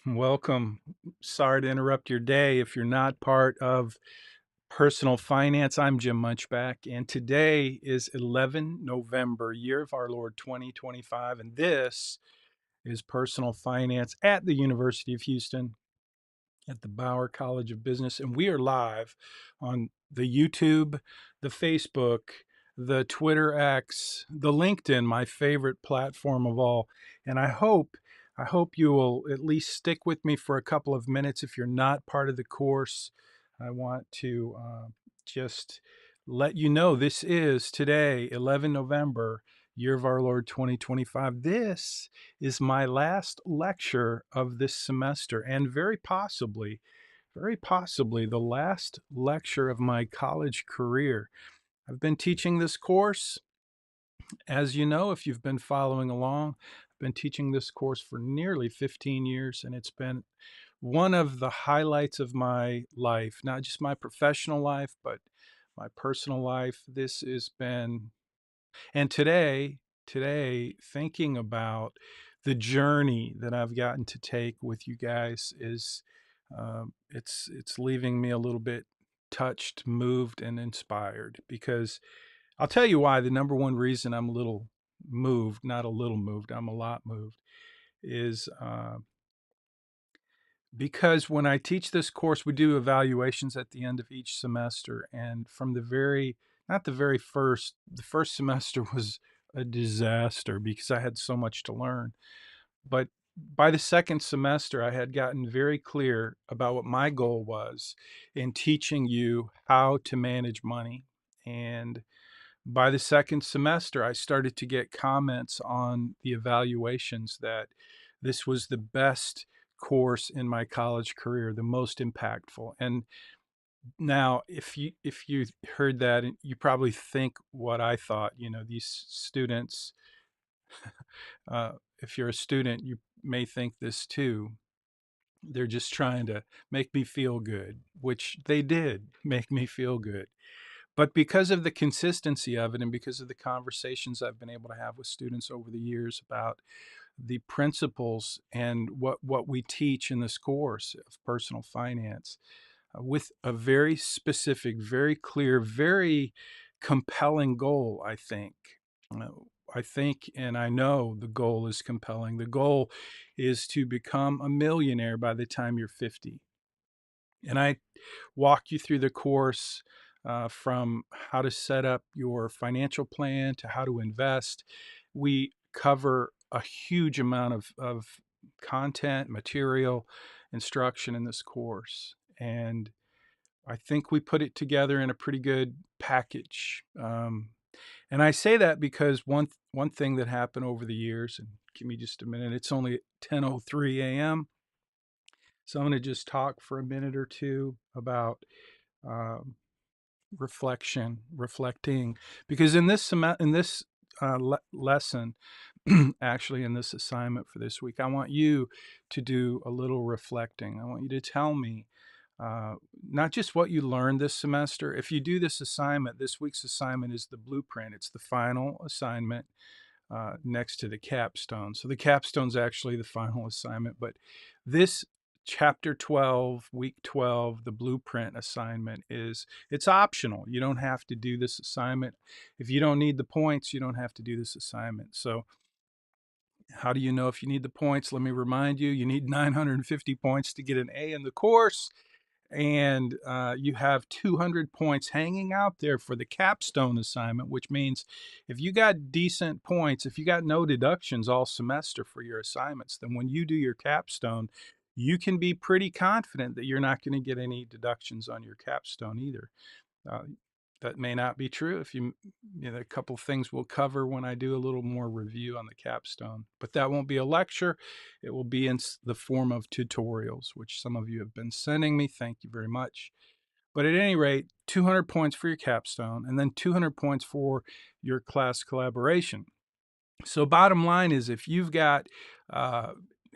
Welcome. Sorry to interrupt your day. If you're not part of personal finance, I'm Jim Munchback, and today is 11 November, year of our Lord 2025, and this is personal finance at the University of Houston at the Bauer College of Business, and we are live on the YouTube, the Facebook, the Twitter X, the LinkedIn, my favorite platform of all. And I hope you will at least stick with me for a couple of minutes. If you're not part of the course, I want to just let you know this is today, 11 November, year of our Lord 2025. This is my last lecture of this semester, and very possibly the last lecture of my college career. I've been teaching this course, as you know, if you've been following along. I've been teaching this course for nearly 15 years, and it's been one of the highlights of my life, not just my professional life, but my personal life. This has been and today, thinking about the journey that I've gotten to take with you guys is it's leaving me a little bit touched, moved, and inspired. Because I'll tell you why. The number one reason I'm a little moved, not a little moved, I'm a lot moved, is because when I teach this course, we do evaluations at the end of each semester. And from not the very first, the first semester was a disaster because I had so much to learn. But by the second semester, I had gotten very clear about what my goal was in teaching you how to manage money. And by the second semester, I started to get comments on the evaluations that this was the best course in my college career, the most impactful. And now, if you heard that, you probably think what I thought. These students. If you're a student, you may think this too. They're just trying to make me feel good, which they did make me feel good. But because of the consistency of it and because of the conversations I've been able to have with students over the years about the principles and what we teach in this course of personal finance, with a very specific, very clear, very compelling goal, I think. Uh, I think and I know the goal is compelling. The goal is to become a millionaire by the time you're 50. And I walk you through the course, from how to set up your financial plan to how to invest. We cover a huge amount of content, material, instruction in this course. And I think we put it together in a pretty good package. And I say that because one thing that happened over the years, and give me just a minute, it's only 10:03 a.m. So I'm going to just talk for a minute or two about um, reflecting, because in this lesson, actually in this assignment for this week, I want you to do a little reflecting. I want you to tell me uh, not just what you learned this semester. If you do this assignment, this week's assignment is the blueprint. It's the final assignment next to the capstone. So the capstone's actually the final assignment, but this chapter 12, week 12, the blueprint assignment it's optional. You don't have to do this assignment. If you don't need the points, you don't have to do this assignment. So how do you know if you need the points? Let me remind you, you need 950 points to get an A in the course, and you have 200 points hanging out there for the capstone assignment, which means if you got decent points, if you got no deductions all semester for your assignments, then when you do your capstone, you can be pretty confident that you're not going to get any deductions on your capstone either. Uh, that may not be true. A couple of things we'll cover when I do a little more review on the capstone, but that won't be a lecture. It will be in the form of tutorials, which some of you have been sending me. Thank you very much. But at any rate, 200 points for your capstone, and then 200 points for your class collaboration. So bottom line is, uh,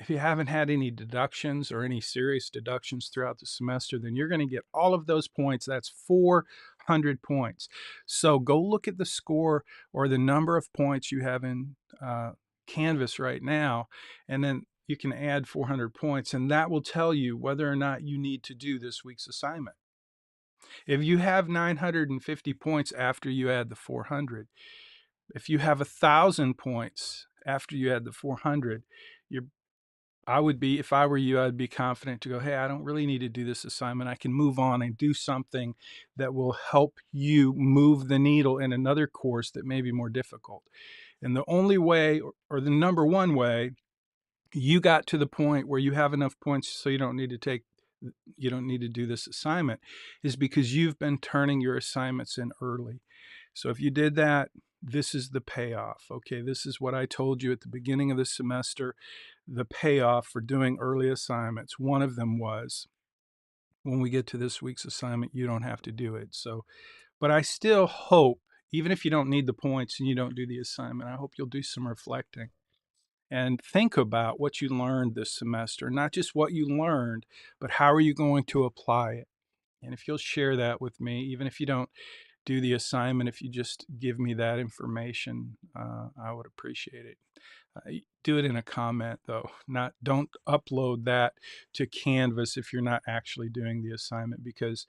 if you haven't had any deductions or any serious deductions throughout the semester, then you're going to get all of those points. That's 400 points. So go look at the score or the number of points you have in Canvas right now, and then you can add 400 points, and that will tell you whether or not you need to do this week's assignment. If you have 950 points after you add the 400, if you have 1,000 points after you add the 400, you're I would be, if I were you, I'd be confident to go, hey, I don't really need to do this assignment. I can move on and do something that will help you move the needle in another course that may be more difficult. And the only way, or the number one way, you got to the point where you have enough points so you don't need to do this assignment, is because you've been turning your assignments in early. So if you did that, this is the payoff. Okay, this is what I told you at the beginning of the semester, the payoff for doing early assignments. One of them was, when we get to this week's assignment, you don't have to do it. So, but I still hope, even if you don't need the points and you don't do the assignment, I hope you'll do some reflecting and think about what you learned this semester, not just what you learned, but how are you going to apply it? And if you'll share that with me, even if you don't do the assignment, if you just give me that information, I would appreciate it. Do it in a comment though. Not Don't upload that to Canvas if you're not actually doing the assignment, because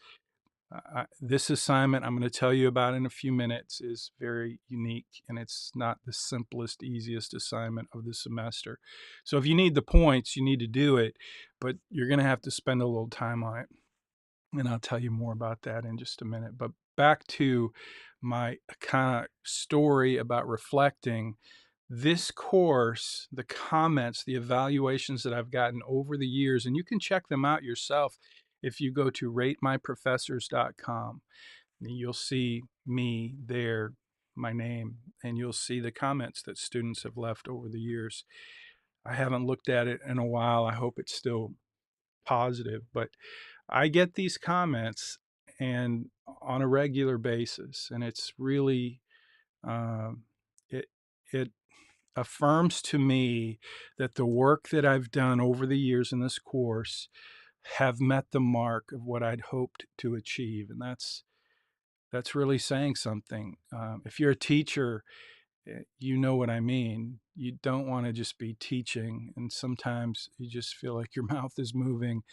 this assignment I'm going to tell you about in a few minutes is very unique, and it's not the simplest, easiest assignment of the semester. So if you need the points, you need to do it, but you're going to have to spend a little time on it. And I'll tell you more about that in just a minute. But back to my kind of story about reflecting. This course, the comments, the evaluations that I've gotten over the years, and you can check them out yourself if you go to ratemyprofessors.com. You'll see me there, my name, and you'll see the comments that students have left over the years. I haven't looked at it in a while. I hope it's still positive, but I get these comments and on a regular basis, and it's really um, it it affirms to me that the work that I've done over the years in this course have met the mark of what I'd hoped to achieve, and that's really saying something. If you're a teacher, you know what I mean. You don't want to just be teaching, and sometimes you just feel like your mouth is moving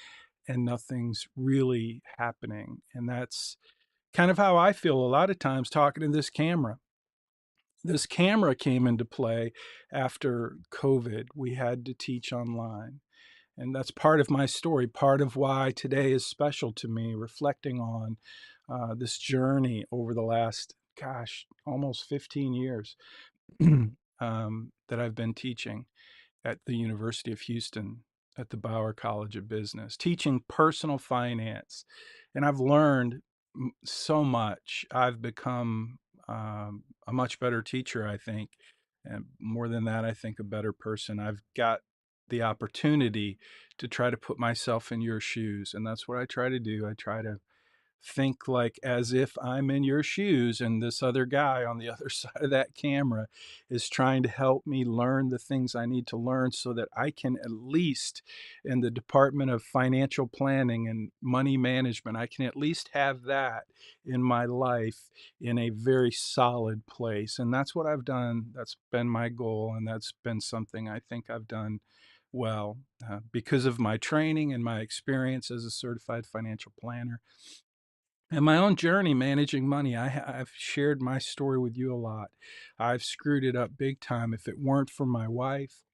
and nothing's really happening. And that's kind of how I feel a lot of times talking to this camera. This camera came into play after COVID. We had to teach online. And that's part of my story, part of why today is special to me, reflecting on this journey over the last, gosh, almost 15 years that I've been teaching at the University of Houston at the Bauer College of Business, teaching personal finance. And I've learned so much. I've become a much better teacher, I think. And more than that, I think a better person. I've got the opportunity to try to put myself in your shoes. And that's what I try to do. I try to think like as if I'm in your shoes, and this other guy on the other side of that camera is trying to help me learn the things I need to learn so that I can, at least in the Department of Financial Planning and Money Management, I can at least have that in my life in a very solid place. And that's what I've done. That's been my goal, and that's been something I think I've done well because of my training and my experience as a certified financial planner and my own journey managing money. I've shared my story with you a lot. I've screwed it up big time. If it weren't for my wife,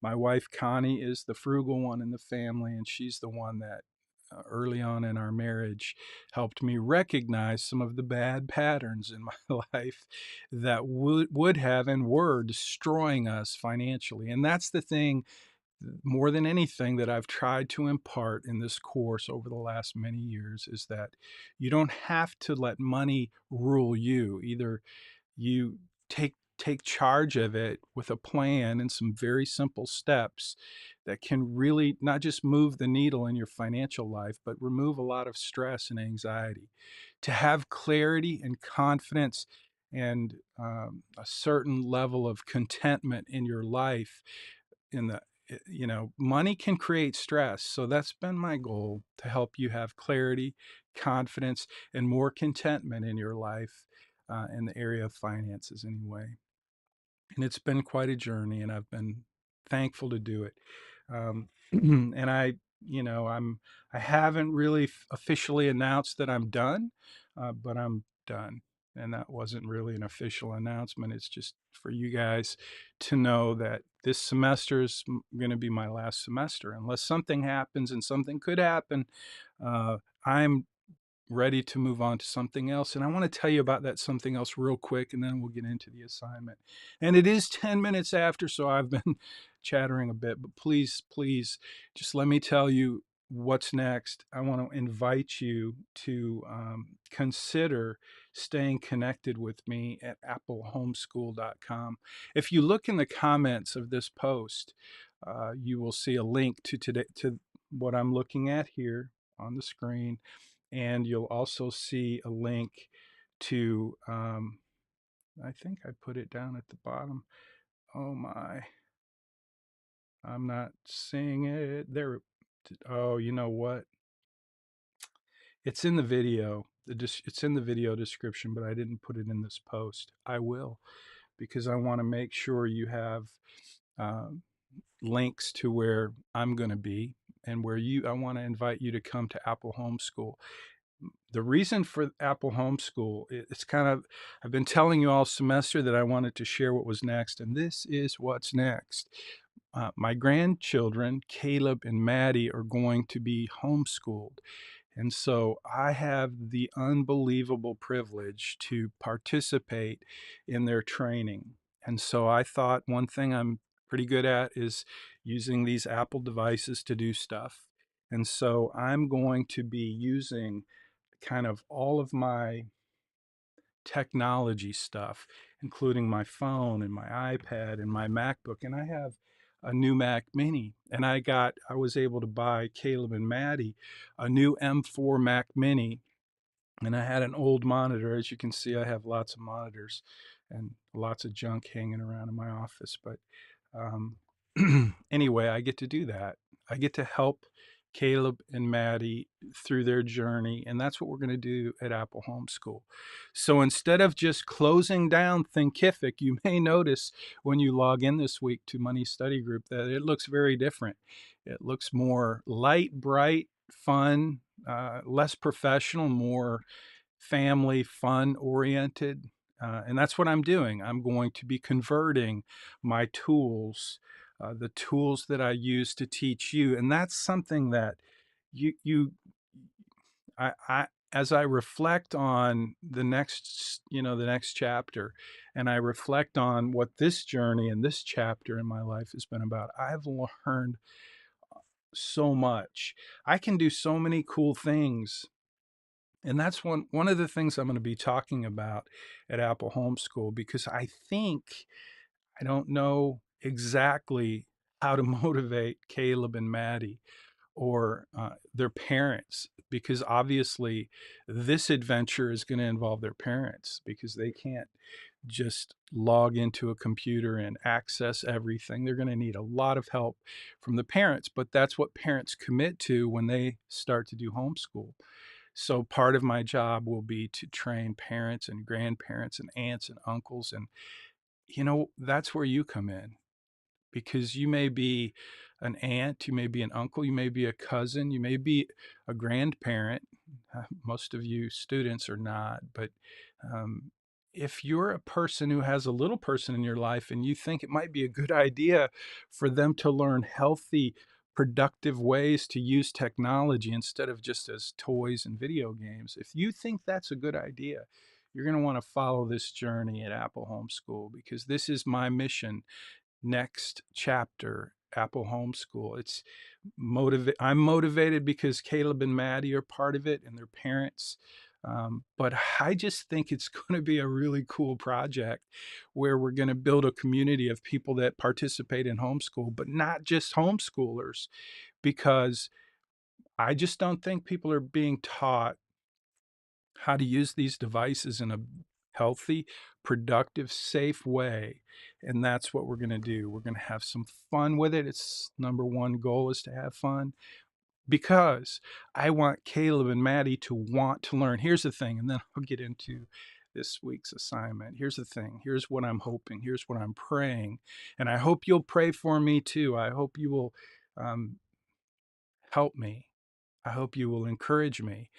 my wife Connie is the frugal one in the family, and she's the one that early on in our marriage helped me recognize some of the bad patterns in my life that would have and were destroying us financially. And that's the thing, more than anything, that I've tried to impart in this course over the last many years, is that you don't have to let money rule you. Either you take charge of it with a plan and some very simple steps that can really not just move the needle in your financial life, but remove a lot of stress and anxiety. To have clarity and confidence and a certain level of contentment in your life, in the money can create stress. So that's been my goal, to help you have clarity, confidence, and more contentment in your life, in the area of finances anyway. And it's been quite a journey, and I've been thankful to do it. And I haven't really officially announced that I'm done, but I'm done. And that wasn't really an official announcement. It's just for you guys to know that this semester is going to be my last semester, unless something happens, and something could happen. I'm ready to move on to something else. And I want to tell you about that something else real quick, and then we'll get into the assignment. And it is 10 minutes after, so I've been chattering a bit, but please, please, just let me tell you what's next. I want to invite you to consider staying connected with me at applehomeschool.com. If you look in the comments of this post, you will see a link to what I'm looking at here on the screen, and you'll also see a link to, I think I put it down at the bottom. Oh my, I'm not seeing it there. Oh, you know what? It's in the video. It's in the video description, but I didn't put it in this post. I will, because I want to make sure you have um, links to where I'm going to be, and I want to invite you to come to Apple Homeschool. The reason for Apple Homeschool, it's kind of, I've been telling you all semester that I wanted to share what was next, and this is what's next. My grandchildren, Caleb and Maddie, are going to be homeschooled. And so I have the unbelievable privilege to participate in their training. And so I thought one thing I'm pretty good at is using these Apple devices to do stuff. And so I'm going to be using kind of all of my technology stuff, including my phone and my iPad and my MacBook. And I have a new Mac Mini, and I was able to buy Caleb and Maddie a new M4 Mac Mini. And I had an old monitor. As you can see, I have lots of monitors and lots of junk hanging around in my office. But um, anyway, I get to do that. I get to help Caleb and Maddie through their journey, and that's what we're going to do at Apple Homeschool. So instead of just closing down Thinkific, you may notice when you log in this week to Money Study Group that it looks very different. It looks more light, bright, fun, less professional, more family, fun oriented. And that's what I'm doing. I'm going to be converting my tools, the tools that I use to teach you. And that's something that you, I, as I reflect on the next chapter, and I reflect on what this journey and this chapter in my life has been about, I've learned so much. I can do so many cool things, and that's one of the things I'm going to be talking about at Apple Homeschool, because I don't know exactly how to motivate Caleb and Maddie or their parents, because obviously this adventure is going to involve their parents, because they can't just log into a computer and access everything. They're going to need a lot of help from the parents, but that's what parents commit to when they start to do homeschool. So part of my job will be to train parents and grandparents and aunts and uncles. And, that's where you come in, because you may be an aunt, you may be an uncle, you may be a cousin, you may be a grandparent. Most of you students are not, but um, if you're a person who has a little person in your life and you think it might be a good idea for them to learn healthy, productive ways to use technology instead of just as toys and video games, if you think that's a good idea, you're going to want to follow this journey at Apple Homeschool, because this is my mission. Next chapter, Apple Homeschool. I'm motivated because Caleb and Maddie are part of it and their parents. But I just think it's going to be a really cool project where we're going to build a community of people that participate in homeschool, but not just homeschoolers, because I just don't think people are being taught how to use these devices in a healthy, productive, safe way. And that's what we're going to do. We're going to have some fun with it. It's number one goal is to have fun, because I want Caleb and Maddie to want to learn. Here's the thing, and then I'll get into this week's assignment. Here's the thing. Here's what I'm hoping. Here's what I'm praying. And I hope you'll pray for me too. I hope you will um, help me. I hope you will encourage me,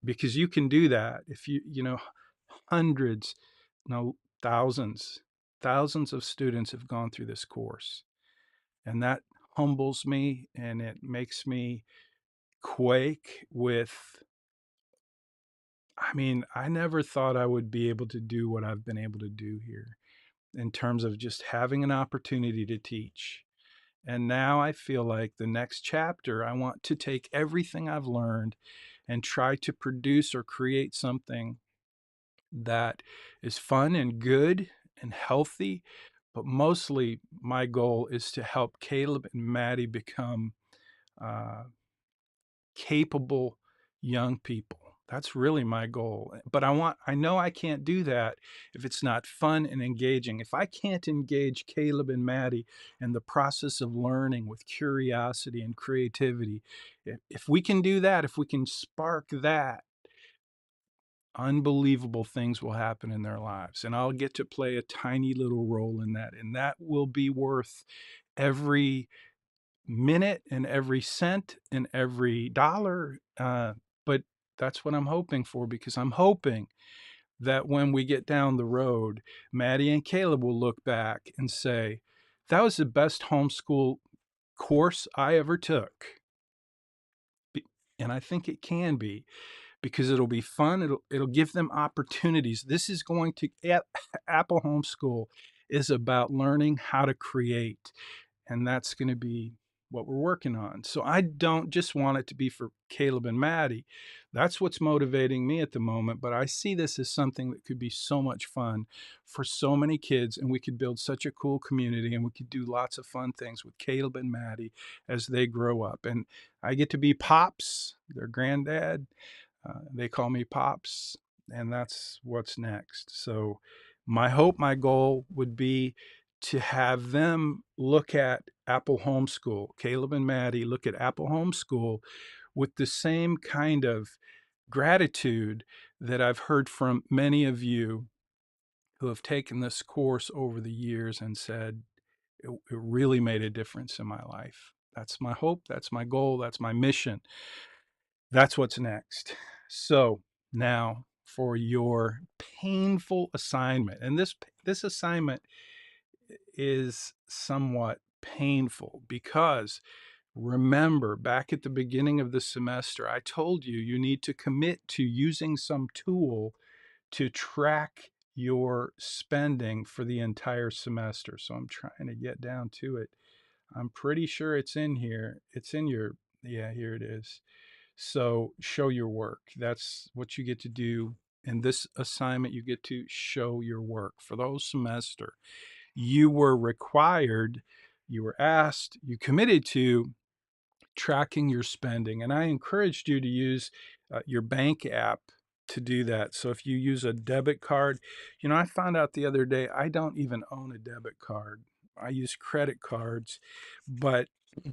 because you can do that if hundreds, no, thousands of students have gone through this course, and that humbles me and it makes me quake with. I mean, I never thought I would be able to do what I've been able to do here in terms of just having an opportunity to teach. And now I feel like the next chapter, I want to take everything I've learned and try to produce or create something that is fun and good and healthy. But mostly, my goal is to help Caleb and Maddie become uh, capable young people. That's really my goal. But I know I can't do that if it's not fun and engaging. If I can't engage Caleb and Maddie in the process of learning with curiosity and creativity, if we can do that, if we can spark that, unbelievable things will happen in their lives. And I'll get to play a tiny little role in that. And that will be worth every minute and every cent and every dollar. But that's what I'm hoping for, because I'm hoping that when we get down the road, Maddie and Caleb will look back and say, that was the best homeschool course I ever took. And I think it can be, because it'll be fun. It'll give them opportunities. This is going to Apple Homeschool is about learning how to create, and that's going to be what we're working on. So I don't just want it to be for Caleb and Maddie. That's what's motivating me at the moment, but I see this as something that could be so much fun for so many kids, and we could build such a cool community, and we could do lots of fun things with Caleb and Maddie as they grow up. And I get to be Pops, their granddad. They call me Pops, and that's what's next. So, my hope, my goal would be to have them look at Apple Homeschool, Caleb and Maddie look at Apple Homeschool with the same kind of gratitude that I've heard from many of you who have taken this course over the years and said, it really made a difference in my life. That's my hope. That's my goal. That's my mission. That's what's next. So now for your painful assignment. And this assignment is somewhat painful because remember, back at the beginning of the semester, I told you you need to commit to using some tool to track your spending for the entire semester. So I'm trying to get down to it. I'm pretty sure it's in here. It's in your, yeah, here it is. So show your work. That's what you get to do in this assignment. You get to show your work for the whole semester. You were required, you were asked, you committed to tracking your spending. And I encouraged you to use your bank app to do that. So if you use a debit card, I found out the other day I don't even own a debit card. I use credit cards, but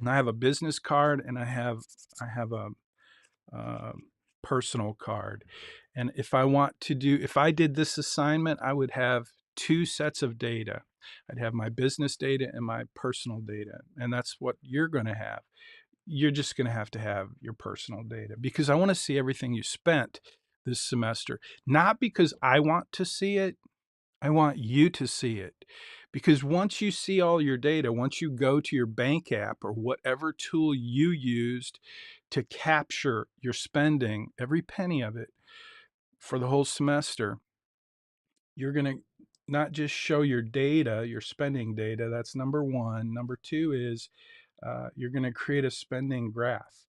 I have a business card and I have a um, personal card. And if I did this assignment, I would have two sets of data. I'd have my business data and my personal data. And that's what you're going to have. You're just going to have your personal data, because I want to see everything you spent this semester, not because I want to see it. I want you to see it, because once you see all your data, once you go to your bank app or whatever tool you used to capture your spending, every penny of it for the whole semester, you're going to not just show your data, your spending data. That's number one. Number two is you're going to create a spending graph.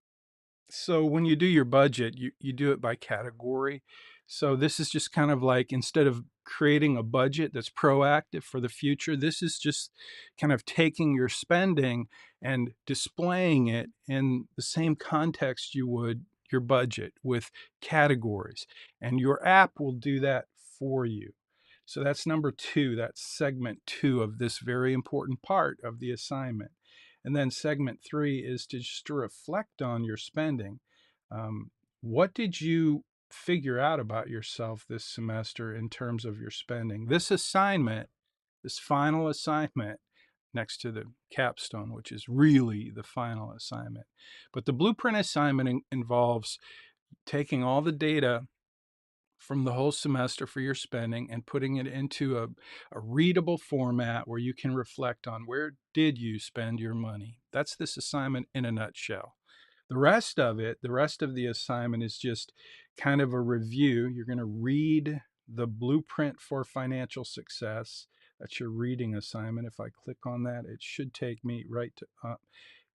So when you do your budget, you do it by category. So this is just kind of like, instead of creating a budget that's proactive for the future, this is just kind of taking your spending and displaying it in the same context you would your budget, with categories. And your app will do that for you. So that's number two. That's segment two of this very important part of the assignment. And then segment three is to just to reflect on your spending. What did you figure out about yourself this semester in terms of your spending? This assignment, this final assignment, next to the capstone, which is really the final assignment. But the blueprint assignment involves taking all the data from the whole semester for your spending and putting it into a readable format where you can reflect on where did you spend your money. That's this assignment in a nutshell. The rest of it, the rest of the assignment is just kind of a review. You're going to read the blueprint for financial success. That's your reading assignment. If I click on that, it should take me right to,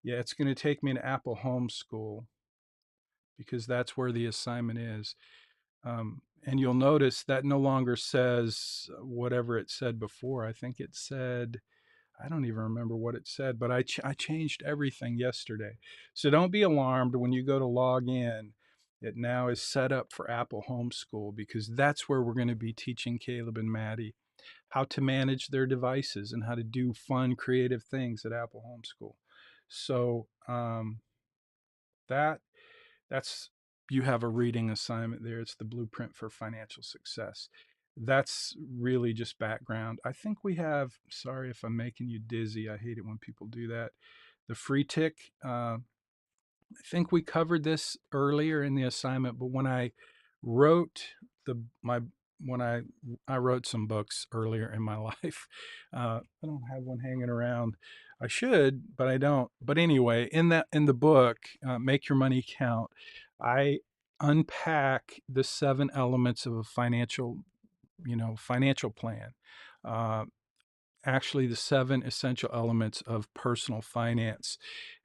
yeah, it's going to take me to Apple Homeschool because that's where the assignment is. And you'll notice that no longer says whatever it said before. I think it said, I don't even remember what it said, but I changed everything yesterday. So don't be alarmed when you go to log in. It now is set up for Apple Homeschool because that's where we're going to be teaching Caleb and Maddie how to manage their devices and how to do fun, creative things at Apple Homeschool. So that that's you have a reading assignment there. It's the blueprint for financial success. That's really just background. I think we have, sorry if I'm making you dizzy. I hate it when people do that. The free tick, I think we covered this earlier in the assignment, but when I wrote the my when I wrote some books earlier in my life, I don't have one hanging around. I should, but I don't. But anyway, in the book, Make Your Money Count, I unpack the 7 elements of a financial plan. Uh, Actually the 7 essential elements of personal finance.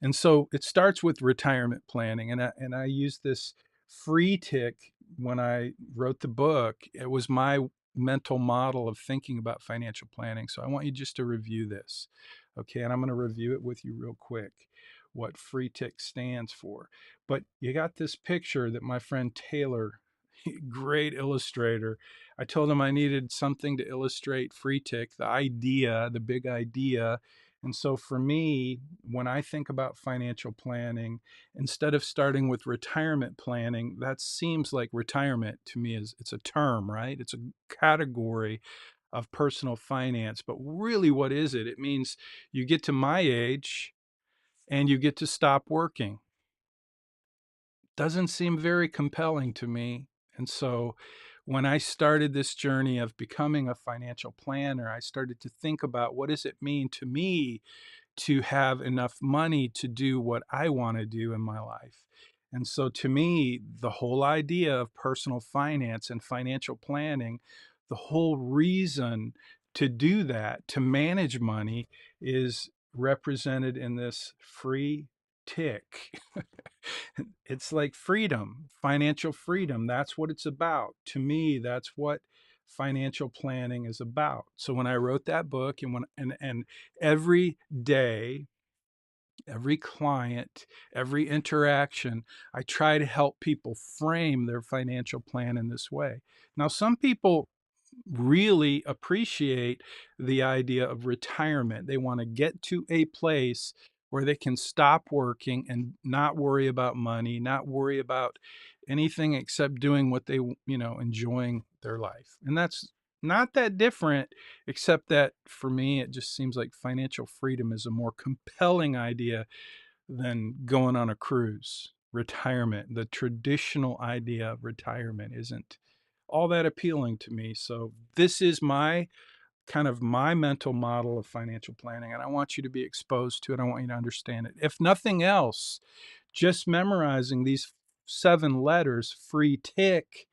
And so it starts with retirement planning. And I used this free tick when I wrote the book. It was my mental model of thinking about financial planning. So I want you just to review this. Okay, and I'm going to review it with you real quick, what free tick stands for. But you got this picture that my friend Taylor, great illustrator, I told him I needed something to illustrate free tick, the idea, the big idea. And so for me, when I think about financial planning, instead of starting with retirement planning, that seems like retirement to me is it's a term, right? It's a category of personal finance. But really, what is it? It means you get to my age and you get to stop working. Doesn't seem very compelling to me. And so when I started this journey of becoming a financial planner, I started to think about what does it mean to me to have enough money to do what I want to do in my life. And so to me, the whole idea of personal finance and financial planning, the whole reason to do that, to manage money, is represented in this free tick. It's like freedom, financial freedom. That's what it's about. To me, that's what financial planning is about. So when I wrote that book and every day, every client, every interaction, I try to help people frame their financial plan in this way. Now, some people really appreciate the idea of retirement. They want to get to a place where they can stop working and not worry about money, not worry about anything except doing what they, enjoying their life. And that's not that different, except that for me, it just seems like financial freedom is a more compelling idea than going on a cruise. Retirement, the traditional idea of retirement isn't all that appealing to me. So this is my kind of my mental model of financial planning, and I want you to be exposed to it. I want you to understand it. If nothing else, just memorizing these 7 letters, free tick,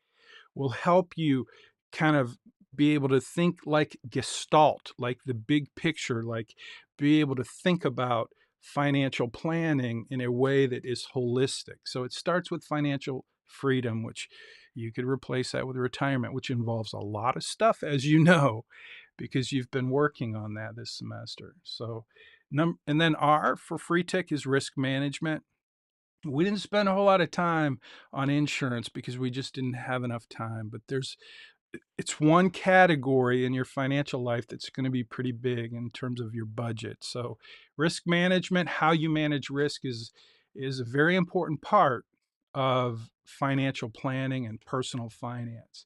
will help you kind of be able to think like gestalt, like the big picture, like be able to think about financial planning in a way that is holistic. So it starts with financial freedom, which you could replace that with retirement, which involves a lot of stuff, as you know, because you've been working on that this semester. So, and then R for free tick is risk management. We didn't spend a whole lot of time on insurance because we just didn't have enough time, but it's one category in your financial life that's going to be pretty big in terms of your budget. So risk management, how you manage risk is a very important part of financial planning and personal finance.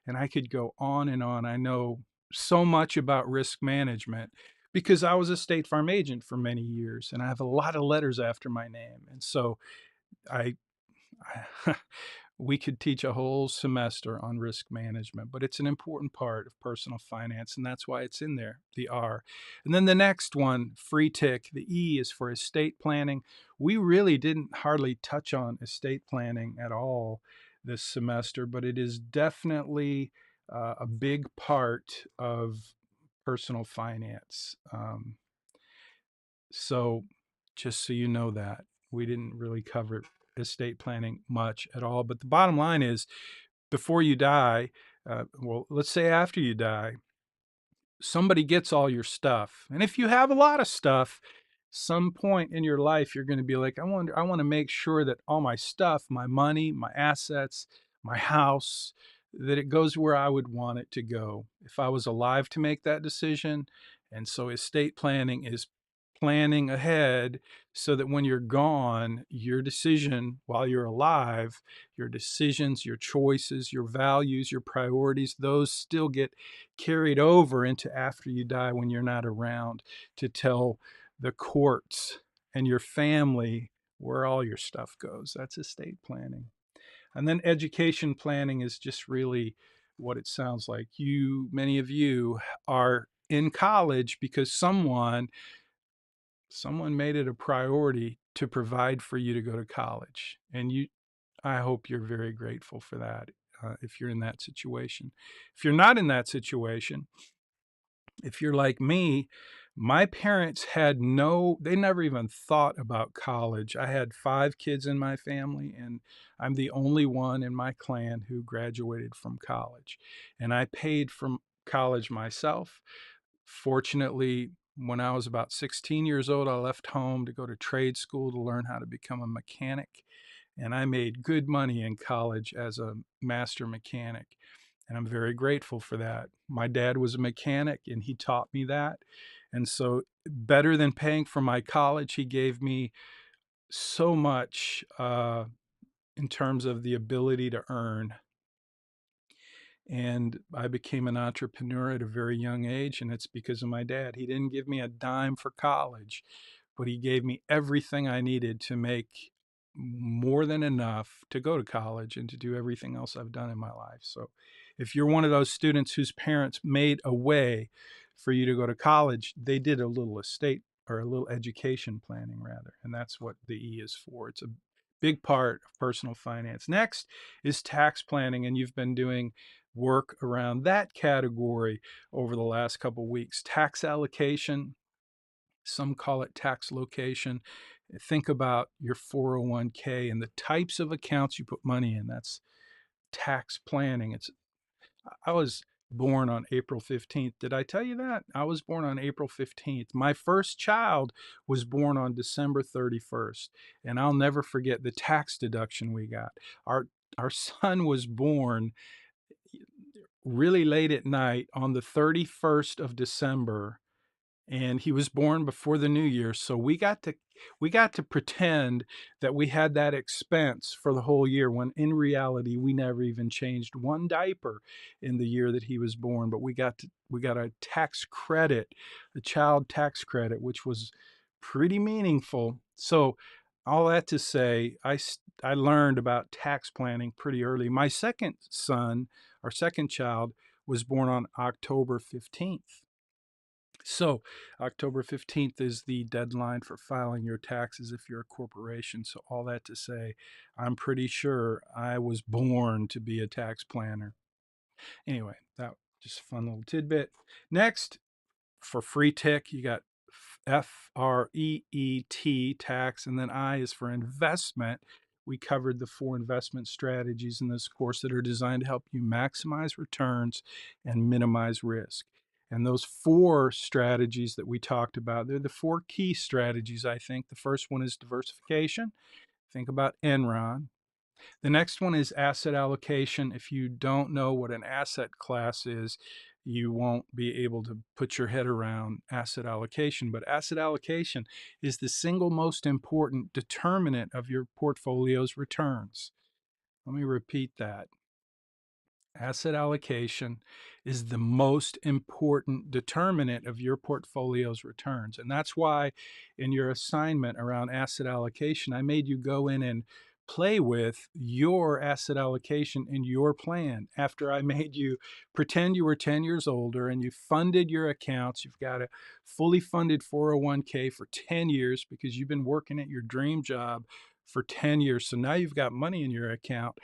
And I could go on and on. I know so much about risk management because I was a State Farm agent for many years, and I have a lot of letters after my name, and so I we could teach a whole semester on risk management, but it's an important part of personal finance, and that's why it's in there, the R. And then the next one, free tick, the E is for estate planning. We really didn't hardly touch on estate planning at all this semester, but it is definitely a big part of personal finance. So just so you know that, we didn't really cover estate planning much at all. But the bottom line is before you die, well, let's say after you die, somebody gets all your stuff. And if you have a lot of stuff, some point in your life you're going to be like, I want to make sure that all my stuff, my money, my assets, my house, that it goes where I would want it to go if I was alive to make that decision. And so estate planning is planning ahead so that when you're gone, your decision while you're alive, your decisions, your choices, your values, your priorities, those still get carried over into after you die when you're not around to tell the courts and your family where all your stuff goes. That's estate planning. And then education planning is just really what it sounds like. Many of you are in college because someone made it a priority to provide for you to go to college. And I hope you're very grateful for that if you're in that situation. If you're not in that situation, if you're like me, my parents they never even thought about college. I had 5 kids in my family, and I'm the only one in my clan who graduated from college. And I paid for college myself. Fortunately, when I was about 16 years old, I left home to go to trade school to learn how to become a mechanic. And I made good money in college as a master mechanic. And I'm very grateful for that. My dad was a mechanic and he taught me that. And so, better than paying for my college, he gave me so much in terms of the ability to earn. And I became an entrepreneur at a very young age, and it's because of my dad. He didn't give me a dime for college, but he gave me everything I needed to make more than enough to go to college and to do everything else I've done in my life. So if you're one of those students whose parents made a way for you to go to college, they did a little estate or a little education planning rather, and that's what the E is for. It's a big part of personal finance. Next is tax planning, and you've been doing work around that category over the last couple of weeks. Tax allocation, some call it tax location. Think about your 401k and the types of accounts you put money in. That's tax planning. I was born on April 15th. Did I tell you that? I was born on April 15th. My first child was born on December 31st, and I'll never forget the tax deduction we got. Our son was born really late at night on the 31st of December, and he was born before the new year, so we got to pretend that we had that expense for the whole year when in reality we never even changed one diaper in the year that he was born. But we got a tax credit, a child tax credit, which was pretty meaningful. So all that to say, I learned about tax planning pretty early. My second son, our second child, was born on October 15th. So, October 15th is the deadline for filing your taxes if you're a corporation. So, all that to say, I'm pretty sure I was born to be a tax planner. Anyway, that just a fun little tidbit. Next, for free tick, you got FREET, tax, and then I is for investment. We covered the 4 investment strategies in this course that are designed to help you maximize returns and minimize risk. And those 4 strategies that we talked about, they're the 4 key strategies, I think. The first one is diversification. Think about Enron. The next one is asset allocation. If you don't know what an asset class is, you won't be able to put your head around asset allocation. But asset allocation is the single most important determinant of your portfolio's returns. Let me repeat that. Asset allocation is the most important determinant of your portfolio's returns. And that's why in your assignment around asset allocation, I made you go in and play with your asset allocation in your plan. After I made you pretend you were 10 years older and you funded your accounts, you've got a fully funded 401k for 10 years because you've been working at your dream job for 10 years. So now you've got money in your account.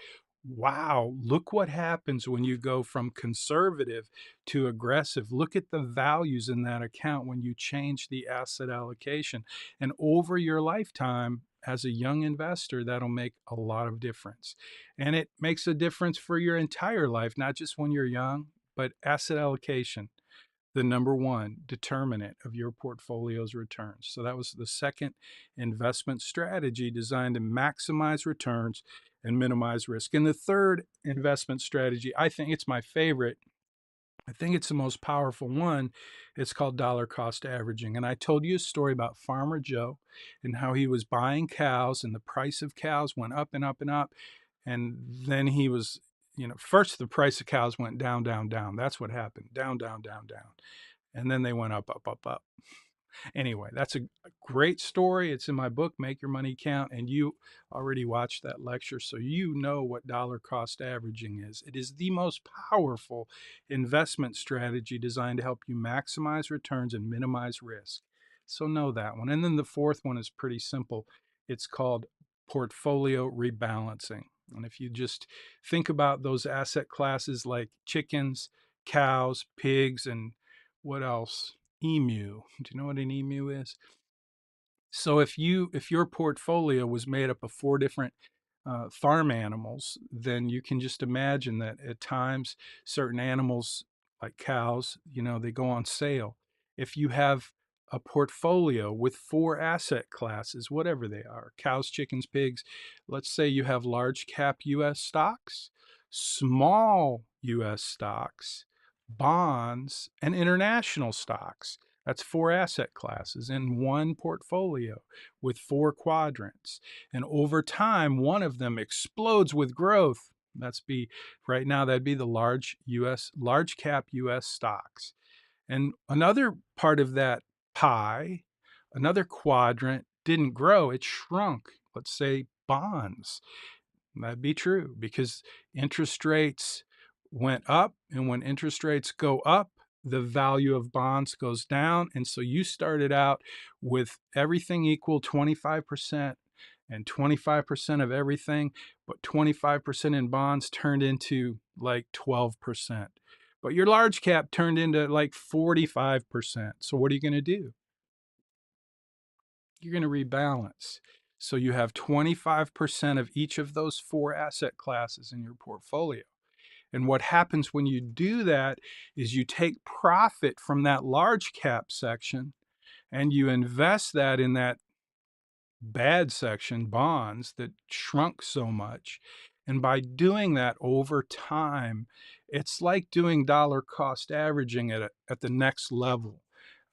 Wow, look what happens when you go from conservative to aggressive. Look at the values in that account when you change the asset allocation. And over your lifetime, as a young investor, that'll make a lot of difference. And it makes a difference for your entire life, not just when you're young, but asset allocation, the number one determinant of your portfolio's returns. So that was the second investment strategy designed to maximize returns and minimize risk. And the third investment strategy, I think it's my favorite. I think it's the most powerful one. It's called dollar cost averaging. And I told you a story about Farmer Joe and how he was buying cows and the price of cows went up and up and up. And then he was, first the price of cows went down, down, down. That's what happened. Down, down, down, down. And then they went up, up, up, up. Anyway, that's a great story. It's in my book, Make Your Money Count, and you already watched that lecture, so you know what dollar cost averaging is. It is the most powerful investment strategy designed to help you maximize returns and minimize risk. So know that one. And then the fourth one is pretty simple. It's called portfolio rebalancing. And if you just think about those asset classes like chickens, cows, pigs, and what else? Emu. Do you know what an emu is? So if your portfolio was made up of four different farm animals, then you can just imagine that at times certain animals like cows, they go on sale. If you have a portfolio with four asset classes, whatever they are, cows, chickens, pigs, let's say you have large cap US stocks, small US stocks, bonds, and international stocks. That's four asset classes in one portfolio with four quadrants. And over time, one of them explodes with growth. That's be right now, that'd be the large cap US stocks. And another part of that pie, another quadrant didn't grow, it shrunk. Let's say bonds. That'd be true because interest rates went up, and when interest rates go up, the value of bonds goes down. And so you started out with everything equal 25% and 25% of everything, but 25% in bonds turned into like 12%. But your large cap turned into like 45%. So what are you going to do? You're going to rebalance. So you have 25% of each of those four asset classes in your portfolio. And what happens when you do that is you take profit from that large cap section and you invest that in that bad section, bonds, that shrunk so much. And by doing that over time, it's like doing dollar cost averaging at the next level.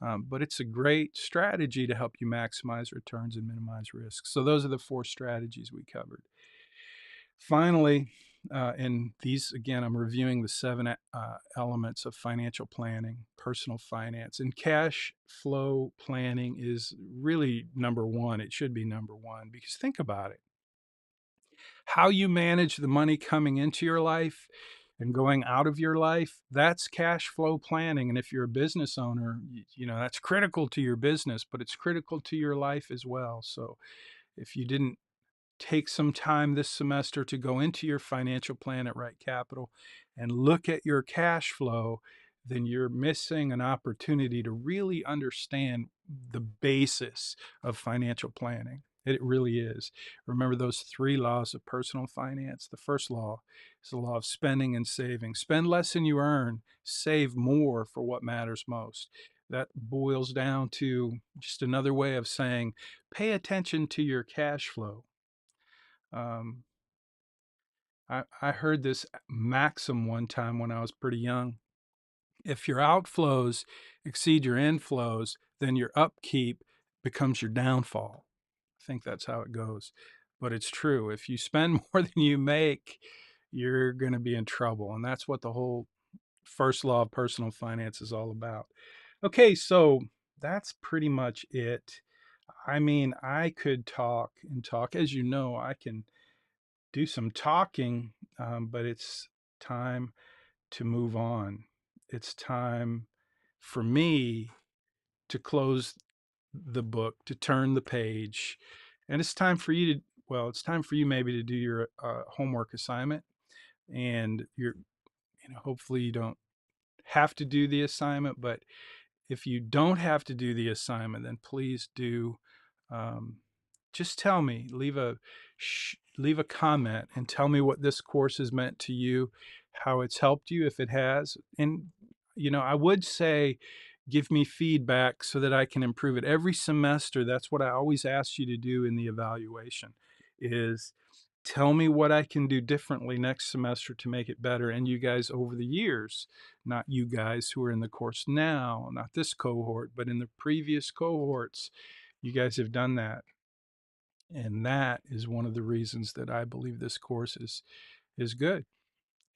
But it's a great strategy to help you maximize returns and minimize risk. So those are the four strategies we covered. Finally, and these, again, I'm reviewing the seven elements of financial planning, personal finance, and cash flow planning is really number one. It should be number one because think about it. How you manage the money coming into your life and going out of your life, that's cash flow planning. And if you're a business owner, that's critical to your business, but it's critical to your life as well. So if you didn't take some time this semester to go into your financial plan at Right Capital and look at your cash flow, then you're missing an opportunity to really understand the basis of financial planning. It really is. Remember those three laws of personal finance? The first law is the law of spending and saving. Spend less than you earn, save more for what matters most. That boils down to just another way of saying pay attention to your cash flow. I heard this maxim one time when I was pretty young. If your outflows exceed your inflows, then your upkeep becomes your downfall. I think that's how it goes. But it's true. If you spend more than you make, you're going to be in trouble. And that's what the whole first law of personal finance is all about. Okay, so that's pretty much it. I mean, I could talk and talk. As you know, I can do some talking, but it's time to move on. It's time for me to close the book, to turn the page. And it's time for you to, well, it's time for you maybe to do your homework assignment. And hopefully you don't have to do the assignment, but if you don't have to do the assignment, then please do. Um, just tell me, leave a comment and tell me what this course has meant to you, how it's helped you, if it has. And, I would say give me feedback so that I can improve it. Every semester, that's what I always ask you to do in the evaluation is tell me what I can do differently next semester to make it better. And you guys over the years, not you guys who are in the course now, not this cohort, but in the previous cohorts, you guys have done that. And that is one of the reasons that I believe this course is good.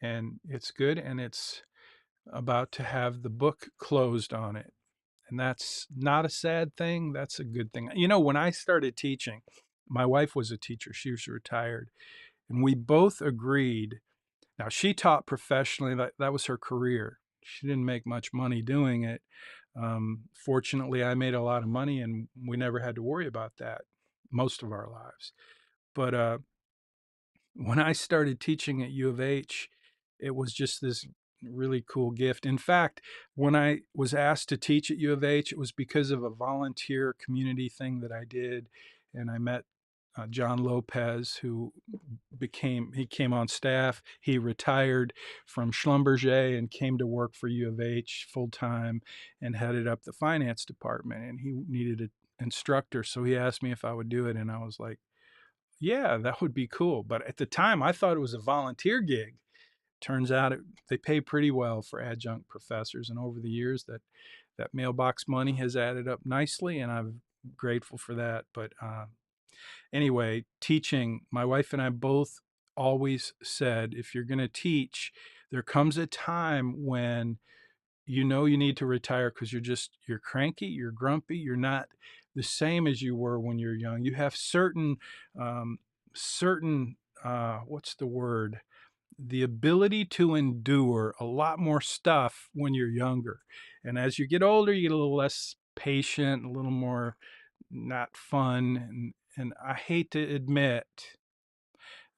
And it's good, and it's about to have the book closed on it. And that's not a sad thing. That's a good thing. When I started teaching, my wife was a teacher. She was retired. And we both agreed. Now, she taught professionally. That was her career. She didn't make much money doing it. Fortunately, I made a lot of money, and we never had to worry about that most of our lives. But when I started teaching at U of H, it was just this really cool gift. In fact, when I was asked to teach at U of H, it was because of a volunteer community thing that I did. And I met John Lopez, he came on staff. He retired from Schlumberger and came to work for U of H full time and headed up the finance department. And he needed an instructor. So he asked me if I would do it. And I was like, yeah, that would be cool. But at the time, I thought it was a volunteer gig. Turns out they pay pretty well for adjunct professors. And over the years, that mailbox money has added up nicely, and I'm grateful for that. But anyway, teaching, my wife and I both always said, if you're going to teach, there comes a time when you need to retire because you're cranky, you're grumpy, you're not the same as you were when you're young. You have um, certain what's the word, the ability to endure a lot more stuff when you're younger, and as you get older you get a little less patient, a little more not fun, and I hate to admit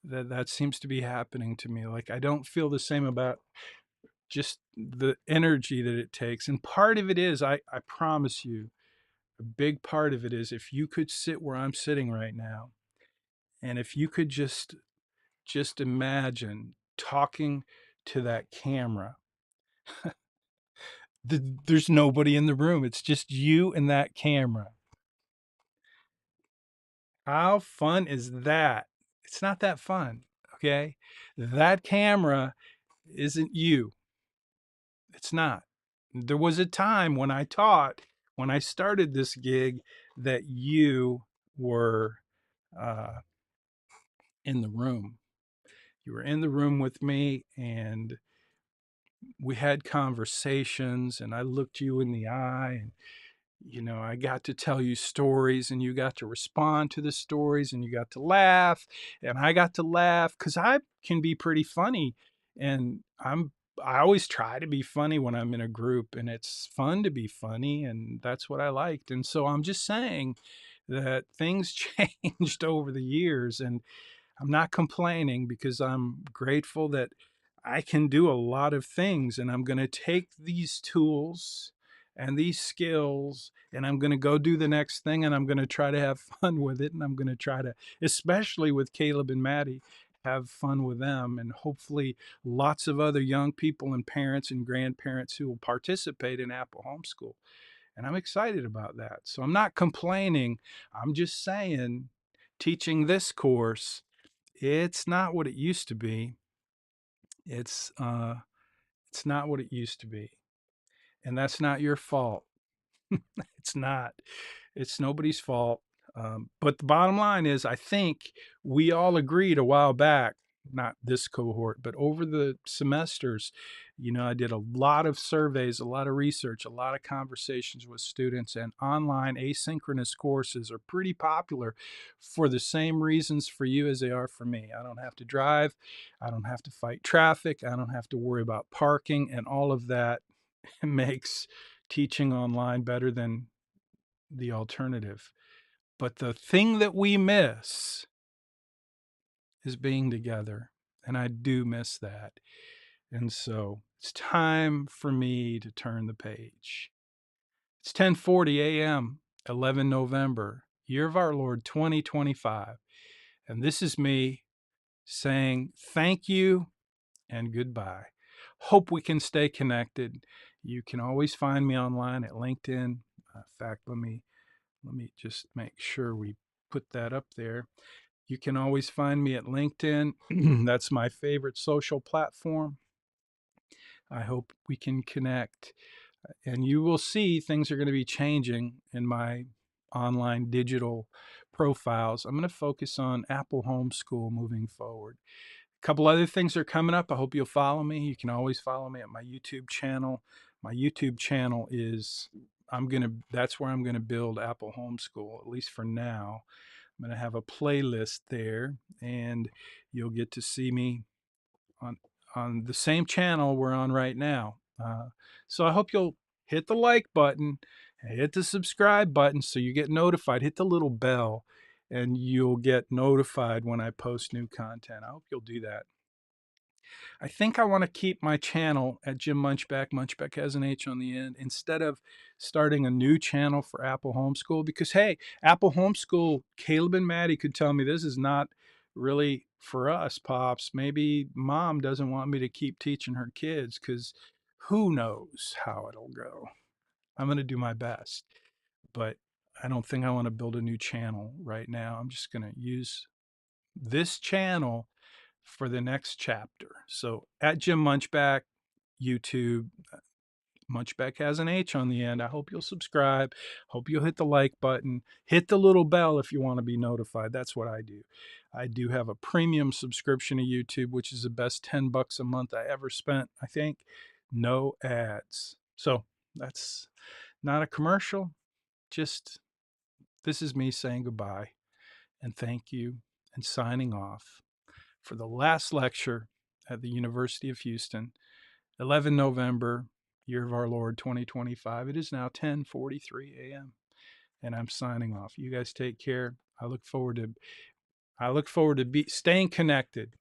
that seems to be happening to me. Like, I don't feel the same about just the energy that it takes. And part of it is, I promise you, a big part of it is if you could sit where I'm sitting right now, and if you could just imagine talking to that camera. There's nobody in the room. It's just you and that camera. How fun is that? It's not that fun, okay? That camera isn't you. It's not. There was a time when I taught, when I started this gig, that you were uh, in the room. You were in the room with me, and we had conversations, and I looked you in the eye, and I got to tell you stories, and you got to respond to the stories, and you got to laugh, and I got to laugh because I can be pretty funny, and I always try to be funny when I'm in a group, and it's fun to be funny, and that's what I liked. And so I'm just saying that things changed over the years, and I'm not complaining because I'm grateful that I can do a lot of things, and I'm going to take these tools and these skills, and I'm going to go do the next thing, and I'm going to try to have fun with it, and I'm going to try to, especially with Caleb and Maddie, have fun with them, and hopefully lots of other young people and parents and grandparents who will participate in Apple Homeschool. And I'm excited about that. So I'm not complaining. I'm just saying teaching this course, it's not what it used to be. It's uh, it's not what it used to be, and that's not your fault. It's not. It's nobody's fault. But the bottom line is, I think we all agreed a while back not this cohort, but over the semesters, I did a lot of surveys, a lot of research, a lot of conversations with students, and online asynchronous courses are pretty popular for the same reasons for you as they are for me. I don't have to drive, I don't have to fight traffic, I don't have to worry about parking, and all of that makes teaching online better than the alternative. But the thing that we miss is being together, and I do miss that. And so it's time for me to turn the page. It's 10:40 a.m., 11 November, year of our Lord 2025. And this is me saying thank you and goodbye. Hope we can stay connected. You can always find me online at LinkedIn. In fact, let me just make sure we put that up there. You can always find me at LinkedIn. That's my favorite social platform. I hope we can connect. And you will see things are going to be changing in my online digital profiles. I'm going to focus on Apple Homeschool moving forward. A couple other things are coming up. I hope you'll follow me. You can always follow me at my YouTube channel. My YouTube channel is that's where I'm going to build Apple Homeschool, at least for now. I'm going to have a playlist there, and you'll get to see me on the same channel we're on right now. So I hope you'll hit the like button, hit the subscribe button so you get notified. Hit the little bell, and you'll get notified when I post new content. I hope you'll do that. I think I want to keep my channel at Jim Munchback. Munchback has an H on the end, instead of starting a new channel for Apple Homeschool. Because, hey, Apple Homeschool, Caleb and Maddie could tell me this is not really for us, Pops. Maybe Mom doesn't want me to keep teaching her kids because who knows how it'll go. I'm going to do my best. But I don't think I want to build a new channel right now. I'm just going to use this channel for the next chapter. So at Jim Munchback, YouTube, Munchback has an H on the end. I hope you'll subscribe. Hope you'll hit the like button. Hit the little bell if you want to be notified. That's what I do. I do have a premium subscription to YouTube, which is the best $10 a month I ever spent. I think no ads. So that's not a commercial. Just this is me saying goodbye and thank you and signing off for the last lecture at the University of Houston, 11 November, year of our Lord 2025. It is now 10:43 a.m. and I'm signing off. You guys take care. I look forward to staying connected